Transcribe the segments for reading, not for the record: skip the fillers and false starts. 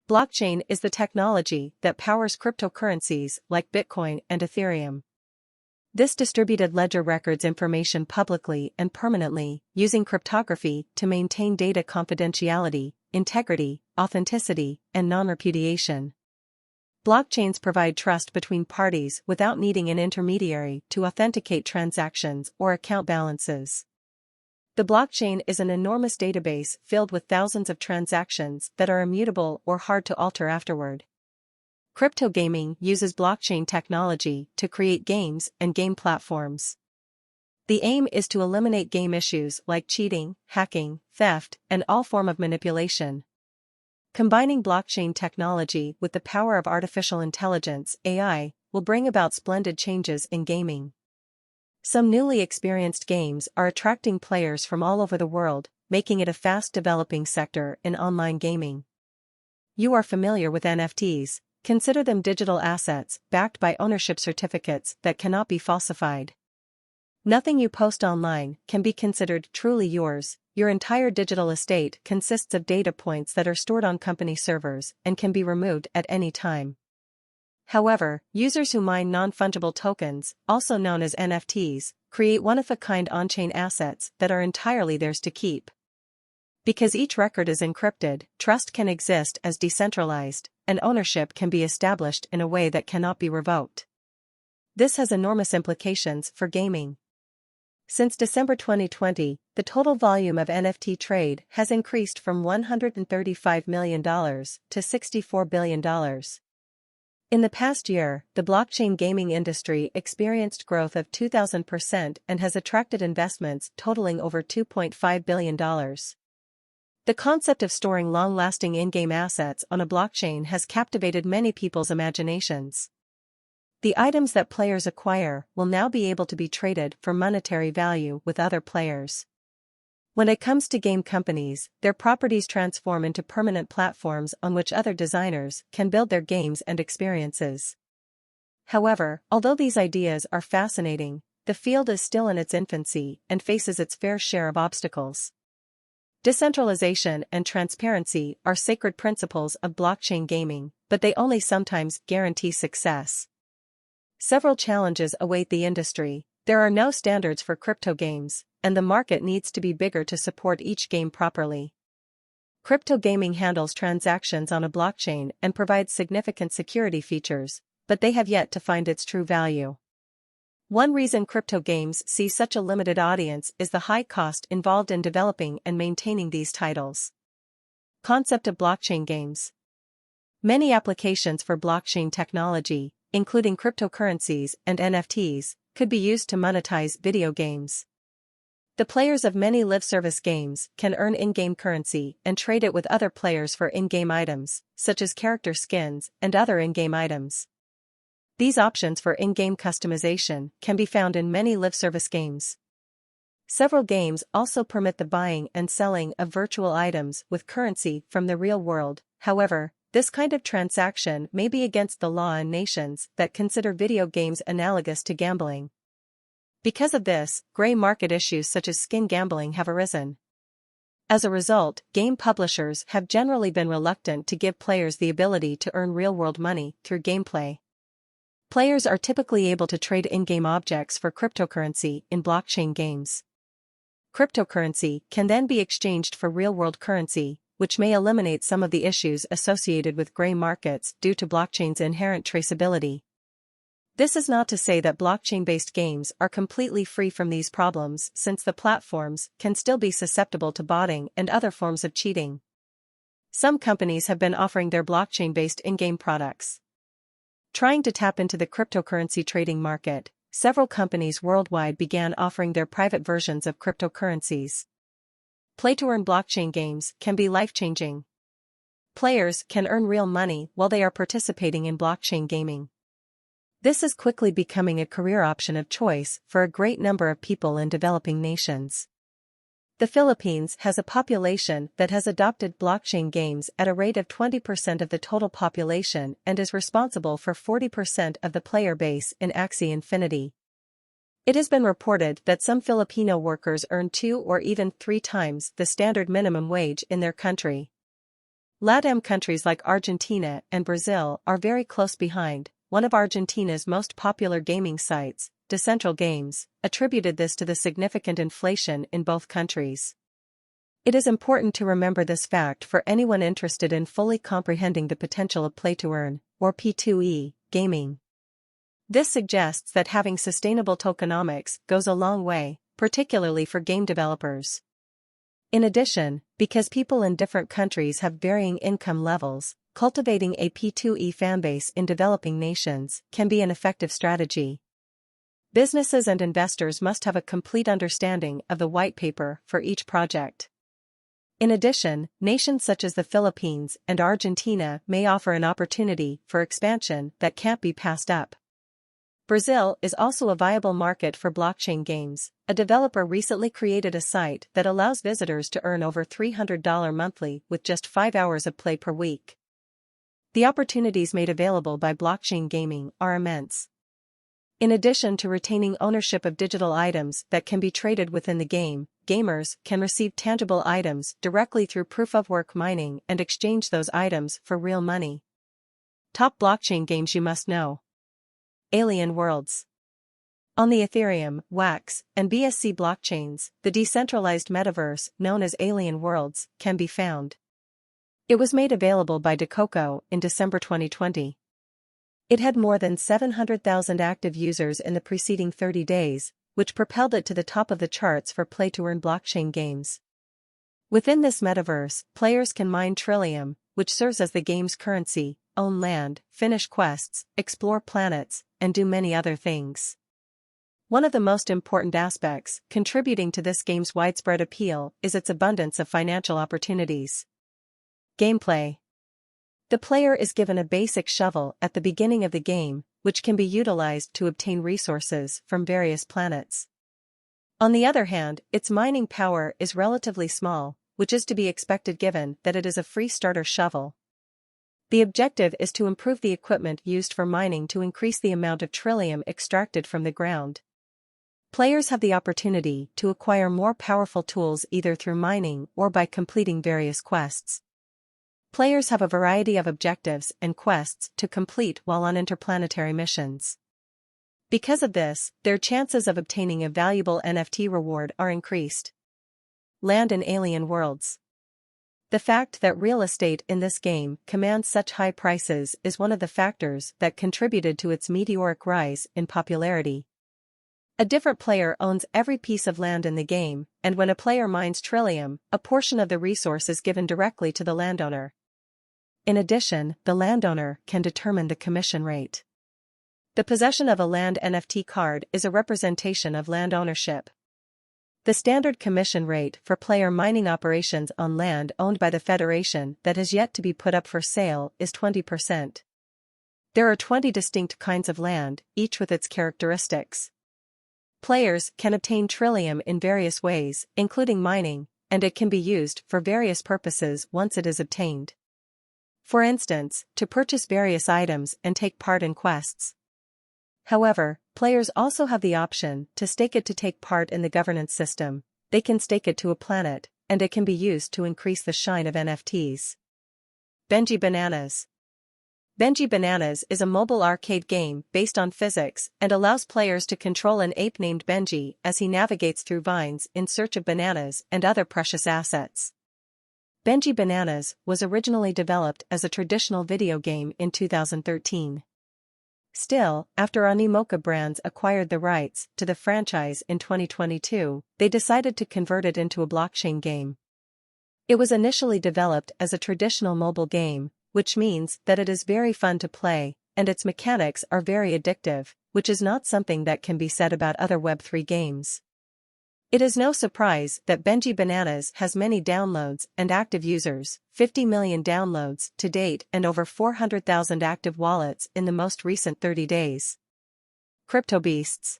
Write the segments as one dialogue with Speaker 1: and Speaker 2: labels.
Speaker 1: Blockchain is the technology that powers cryptocurrencies like Bitcoin and Ethereum. This distributed ledger records information publicly and permanently, using cryptography to maintain data confidentiality, integrity, authenticity, and non-repudiation. Blockchains provide trust between parties without needing an intermediary to authenticate transactions or account balances. The blockchain is an enormous database filled with thousands of transactions that are immutable or hard to alter afterward. Crypto gaming uses blockchain technology to create games and game platforms. The aim is to eliminate game issues like cheating, hacking, theft, and all form of manipulation. Combining blockchain technology with the power of artificial intelligence (AI) will bring about splendid changes in gaming. Some newly experienced games are attracting players from all over the world, making it a fast-developing sector in online gaming. You are familiar with NFTs. Consider them digital assets backed by ownership certificates that cannot be falsified. Nothing you post online can be considered truly yours. Your entire digital estate consists of data points that are stored on company servers and can be removed at any time. However, users who mine non-fungible tokens, also known as NFTs, create one-of-a-kind on-chain assets that are entirely theirs to keep. Because each record is encrypted, trust can exist as decentralized, and ownership can be established in a way that cannot be revoked. This has enormous implications for gaming. Since December 2020, the total volume of NFT trade has increased from $135 million to $64 billion. In the past year, the blockchain gaming industry experienced growth of 2,000% and has attracted investments totaling over $2.5 billion. The concept of storing long-lasting in-game assets on a blockchain has captivated many people's imaginations. The items that players acquire will now be able to be traded for monetary value with other players. When it comes to game companies, their properties transform into permanent platforms on which other designers can build their games and experiences. However, although these ideas are fascinating, the field is still in its infancy and faces its fair share of obstacles. Decentralization and transparency are sacred principles of blockchain gaming, but they only sometimes guarantee success. Several challenges await the industry. There are no standards for crypto games, and the market needs to be bigger to support each game properly. Crypto gaming handles transactions on a blockchain and provides significant security features, but they have yet to find its true value. One reason crypto games see such a limited audience is the high cost involved in developing and maintaining these titles. Concept of blockchain games. Many applications for blockchain technology, including cryptocurrencies and NFTs, could be used to monetize video games. The players of many live-service games can earn in-game currency and trade it with other players for in-game items, such as character skins and other in-game items. These options for in-game customization can be found in many live-service games. Several games also permit the buying and selling of virtual items with currency from the real world. However, this kind of transaction may be against the law in nations that consider video games analogous to gambling. Because of this, gray market issues such as skin gambling have arisen. As a result, game publishers have generally been reluctant to give players the ability to earn real-world money through gameplay. Players are typically able to trade in-game objects for cryptocurrency in blockchain games. Cryptocurrency can then be exchanged for real-world currency, which may eliminate some of the issues associated with gray markets due to blockchain's inherent traceability. This is not to say that blockchain-based games are completely free from these problems, since the platforms can still be susceptible to botting and other forms of cheating. Some companies have been offering their blockchain-based in-game products. Trying to tap into the cryptocurrency trading market, several companies worldwide began offering their private versions of cryptocurrencies. Play-to-earn blockchain games can be life-changing. Players can earn real money while they are participating in blockchain gaming. This is quickly becoming a career option of choice for a great number of people in developing nations. The Philippines has a population that has adopted blockchain games at a rate of 20% of the total population and is responsible for 40% of the player base in Axie Infinity. It has been reported that some Filipino workers earn 2 or even 3 times the standard minimum wage in their country. LATAM countries like Argentina and Brazil are very close behind. One of Argentina's most popular gaming sites, Decentral Games, attributed this to the significant inflation in both countries. It is important to remember this fact for anyone interested in fully comprehending the potential of play-to-earn, or P2E, gaming. This suggests that having sustainable tokenomics goes a long way, particularly for game developers. In addition, because people in different countries have varying income levels, cultivating a P2E fanbase in developing nations can be an effective strategy. Businesses and investors must have a complete understanding of the white paper for each project. In addition, nations such as the Philippines and Argentina may offer an opportunity for expansion that can't be passed up. Brazil is also a viable market for blockchain games. A developer recently created a site that allows visitors to earn over $300 monthly with just 5 hours of play per week. The opportunities made available by blockchain gaming are immense. In addition to retaining ownership of digital items that can be traded within the game, gamers can receive tangible items directly through proof-of-work mining and exchange those items for real money. Top blockchain games you must know. Alien Worlds. On the Ethereum, Wax, and BSC blockchains, the decentralized metaverse known as Alien Worlds can be found. It was made available by DeCoco in December 2020. It had more than 700,000 active users in the preceding 30 days, which propelled it to the top of the charts for play-to-earn blockchain games. Within this metaverse, players can mine Trillium, which serves as the game's currency, own land, finish quests, explore planets, and do many other things. One of the most important aspects contributing to this game's widespread appeal is its abundance of financial opportunities. Gameplay. The player is given a basic shovel at the beginning of the game, which can be utilized to obtain resources from various planets. On the other hand, its mining power is relatively small, which is to be expected given that it is a free starter shovel. The objective is to improve the equipment used for mining to increase the amount of Trillium extracted from the ground. Players have the opportunity to acquire more powerful tools either through mining or by completing various quests. Players have a variety of objectives and quests to complete while on interplanetary missions. Because of this, their chances of obtaining a valuable NFT reward are increased. Land in Alien Worlds. The fact that real estate in this game commands such high prices is one of the factors that contributed to its meteoric rise in popularity. A different player owns every piece of land in the game, and when a player mines Trillium, a portion of the resource is given directly to the landowner. In addition, the landowner can determine the commission rate. The possession of a land NFT card is a representation of land ownership. The standard commission rate for player mining operations on land owned by the Federation that has yet to be put up for sale is 20%. There are 20 distinct kinds of land, each with its characteristics. Players can obtain Trillium in various ways, including mining, and it can be used for various purposes once it is obtained. For instance, to purchase various items and take part in quests. However, players also have the option to stake it to take part in the governance system. They can stake it to a planet, and it can be used to increase the shine of NFTs. Benji Bananas. Benji Bananas is a mobile arcade game based on physics and allows players to control an ape named Benji as he navigates through vines in search of bananas and other precious assets. Benji Bananas was originally developed as a traditional video game in 2013. Still, after Animoca Brands acquired the rights to the franchise in 2022, they decided to convert it into a blockchain game. It was initially developed as a traditional mobile game, which means that it is very fun to play, and its mechanics are very addictive, which is not something that can be said about other Web3 games. It is no surprise that Benji Bananas has many downloads and active users, 50 million downloads to date and over 400,000 active wallets in the most recent 30 days. Crypto Beasts.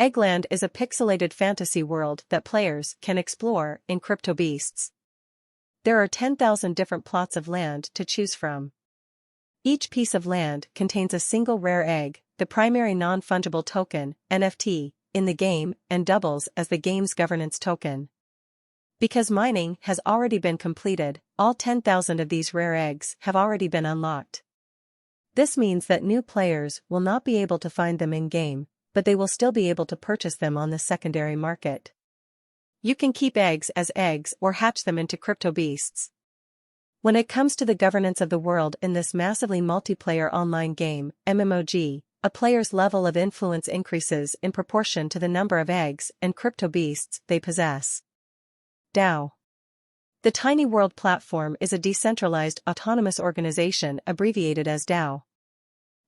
Speaker 1: Eggland is a pixelated fantasy world that players can explore in Crypto Beasts. There are 10,000 different plots of land to choose from. Each piece of land contains a single rare egg, the primary non-fungible token, NFT, in the game, and doubles as the game's governance token. Because mining has already been completed, all 10,000 of these rare eggs have already been unlocked. This means that new players will not be able to find them in-game, but they will still be able to purchase them on the secondary market. You can keep eggs as eggs or hatch them into crypto beasts. When it comes to the governance of the world in this massively multiplayer online game, MMOG, a player's level of influence increases in proportion to the number of eggs and crypto beasts they possess. DAO. The Tiny World platform is a decentralized autonomous organization abbreviated as DAO.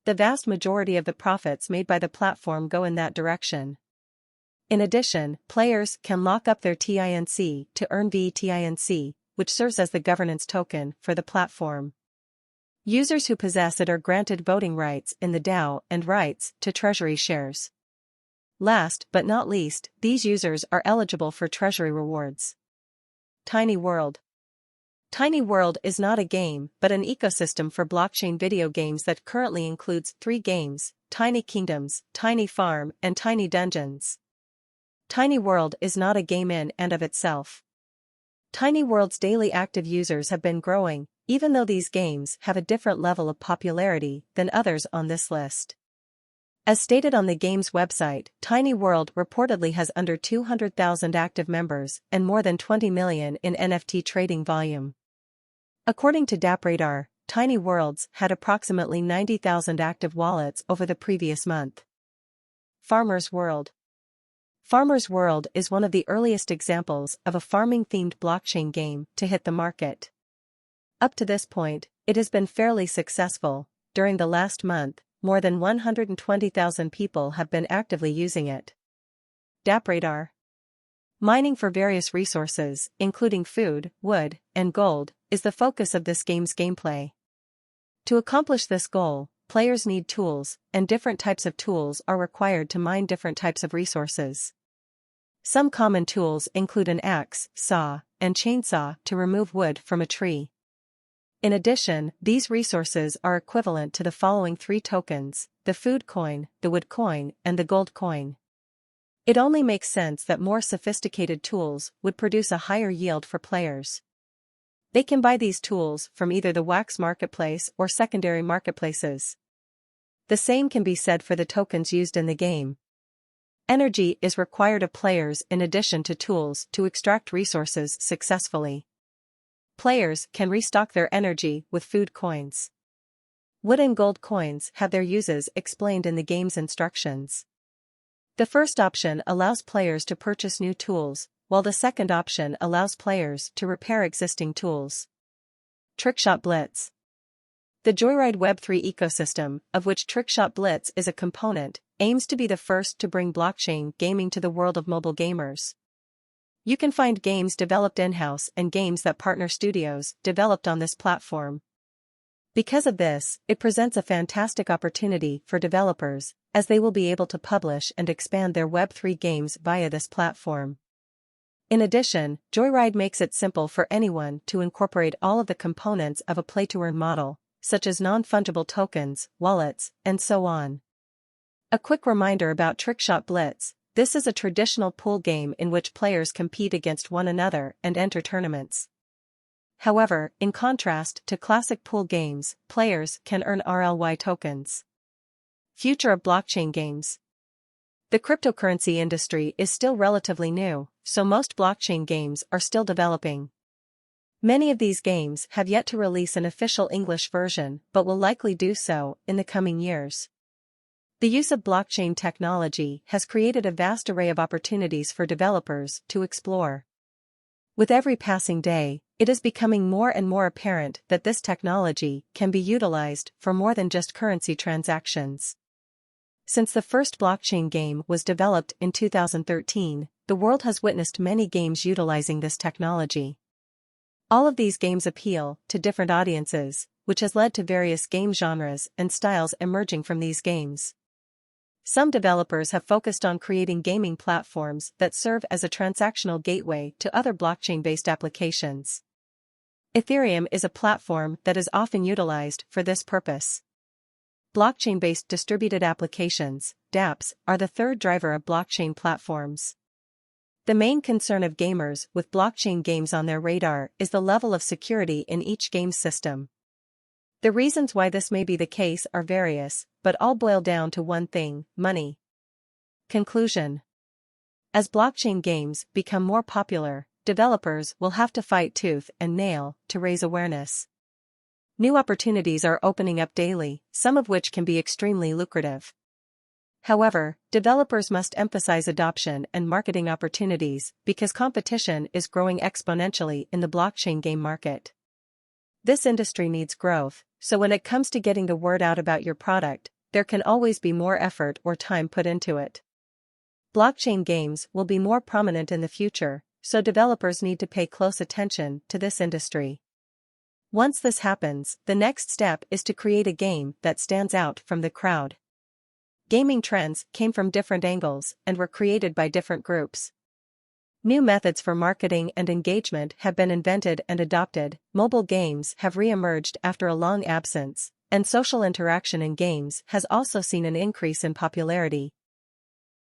Speaker 1: The vast majority of the profits made by the platform go in that direction. In addition, players can lock up their TINC to earn VTINC, which serves as the governance token for the platform. Users who possess it are granted voting rights in the DAO and rights to treasury shares. Last but not least, these users are eligible for treasury rewards. Tiny World. Tiny World is not a game but an ecosystem for blockchain video games that currently includes 3 games: Tiny Kingdoms, Tiny Farm, and Tiny Dungeons. Tiny World is not a game in and of itself. Tiny World's daily active users have been growing, even though these games have a different level of popularity than others on this list. As stated on the game's website, Tiny World reportedly has under 200,000 active members and more than 20 million in NFT trading volume. According to DappRadar, Tiny Worlds had approximately 90,000 active wallets over the previous month. Farmer's World. Farmer's World is one of the earliest examples of a farming-themed blockchain game to hit the market. Up to this point, it has been fairly successful. During the last month, more than 120,000 people have been actively using it. DappRadar. Mining for various resources, including food, wood, and gold, is the focus of this game's gameplay. To accomplish this goal, players need tools, and different types of tools are required to mine different types of resources. Some common tools include an axe, saw, and chainsaw to remove wood from a tree. In addition, these resources are equivalent to the following 3 tokens: the food coin, the wood coin, and the gold coin. It only makes sense that more sophisticated tools would produce a higher yield for players. They can buy these tools from either the Wax marketplace or secondary marketplaces. The same can be said for the tokens used in the game. Energy is required of players in addition to tools to extract resources successfully. Players can restock their energy with food coins. Wood and gold coins have their uses explained in the game's instructions. The first option allows players to purchase new tools, while the second option allows players to repair existing tools. Trickshot Blitz. The Joyride Web3 ecosystem, of which Trickshot Blitz is a component, aims to be the first to bring blockchain gaming to the world of mobile gamers. You can find games developed in-house and games that partner studios developed on this platform. Because of this, it presents a fantastic opportunity for developers, as they will be able to publish and expand their Web3 games via this platform. In addition, Joyride makes it simple for anyone to incorporate all of the components of a play-to-earn model, such as non-fungible tokens, wallets, and so on. A quick reminder about Trickshot Blitz: this is a traditional pool game in which players compete against one another and enter tournaments. However, in contrast to classic pool games, players can earn RLY tokens. Future of blockchain games. The cryptocurrency industry is still relatively new, so most blockchain games are still developing. Many of these games have yet to release an official English version but will likely do so in the coming years. The use of blockchain technology has created a vast array of opportunities for developers to explore. With every passing day, it is becoming more and more apparent that this technology can be utilized for more than just currency transactions. Since the first blockchain game was developed in 2013, the world has witnessed many games utilizing this technology. All of these games appeal to different audiences, which has led to various game genres and styles emerging from these games. Some developers have focused on creating gaming platforms that serve as a transactional gateway to other blockchain-based applications. Ethereum is a platform that is often utilized for this purpose. Blockchain-based distributed applications, dApps, are the third driver of blockchain platforms. The main concern of gamers with blockchain games on their radar is the level of security in each game system. The reasons why this may be the case are various, but all boil down to one thing: money. Conclusion. As blockchain games become more popular, developers will have to fight tooth and nail to raise awareness. New opportunities are opening up daily, some of which can be extremely lucrative. However, developers must emphasize adoption and marketing opportunities because competition is growing exponentially in the blockchain game market. This industry needs growth, so when it comes to getting the word out about your product, there can always be more effort or time put into it. Blockchain games will be more prominent in the future, so developers need to pay close attention to this industry. Once this happens, the next step is to create a game that stands out from the crowd. Gaming trends came from different angles and were created by different groups. New methods for marketing and engagement have been invented and adopted, mobile games have re-emerged after a long absence, and social interaction in games has also seen an increase in popularity.